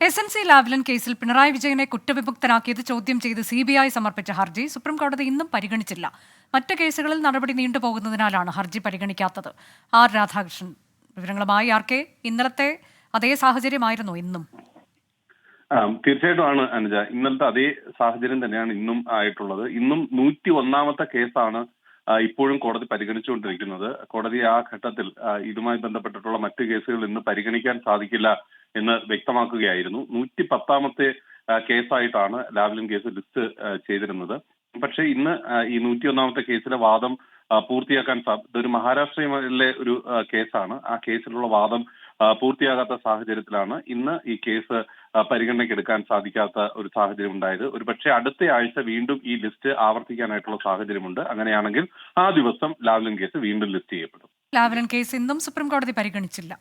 SNC Lavalin കേസിൽ പിണറായി വിജയനെ കുറ്റവിമുക്തനാക്കിയത് ചോദ്യം ചെയ്ത് CBI സമർപ്പിച്ച ഹർജി സുപ്രീംകോടതി ഇന്നും പരിഗണിച്ചില്ല. മറ്റ് കേസുകളിൽ നടപടി നീണ്ടുപോകുന്നതിനാലാണ് ഹർജി പരിഗണിക്കാത്തത്. ആർ രാധാകൃഷ്ണൻ വിവരങ്ങളുമായി. ആർക്കെ, ഇന്നലത്തെ അതേ സാഹചര്യമായിരുന്നു ഇന്നും? തീർച്ചയായിട്ടും ആണ് അനുജ. ഇന്നലത്തെ അതേ സാഹചര്യം തന്നെയാണ് ഇന്നും ആയിട്ടുള്ളത്. ഇന്നും 101ാമത്തെ കേസാണ് ഇപ്പോഴും കോടതി പരിഗണിച്ചുകൊണ്ടിരിക്കുന്നത്. കോടതി ആ ഘട്ടത്തിൽ ഇതുമായി ബന്ധപ്പെട്ടിട്ടുള്ള മറ്റ് കേസുകൾ ഇന്ന് പരിഗണിക്കാൻ സാധിക്കില്ല എന്ന് വ്യക്തമാക്കുകയായിരുന്നു. 110ാമത്തെ കേസായിട്ടാണ് ലാവ്ലിൻ കേസ് ലിസ്റ്റ് ചെയ്തിരുന്നത്. പക്ഷേ ഇന്ന് ഈ 101ാമത്തെ കേസിലെ വാദം പൂർത്തിയാക്കാൻ ഇതൊരു മഹാരാഷ്ട്രയിലെ ഒരു കേസാണ്. ആ കേസിലുള്ള വാദം പൂർത്തിയാകാത്ത സാഹചര്യത്തിലാണ് ഇന്ന് ഈ കേസ് പരിഗണനയ്ക്കെടുക്കാൻ സാധിക്കാത്ത ഒരു സാഹചര്യം ഉണ്ടായത്. ഒരു പക്ഷേ അടുത്ത ആഴ്ച വീണ്ടും ഈ ലിസ്റ്റ് ആവർത്തിക്കാനായിട്ടുള്ള സാഹചര്യമുണ്ട്. അങ്ങനെയാണെങ്കിൽ ആ ദിവസം ലാവ്ലിൻ കേസ് വീണ്ടും ലിസ്റ്റ് ചെയ്യപ്പെടും. ലാവ്ലിൻ കേസ് ഇന്നും സുപ്രീംകോടതി പരിഗണിച്ചില്ല.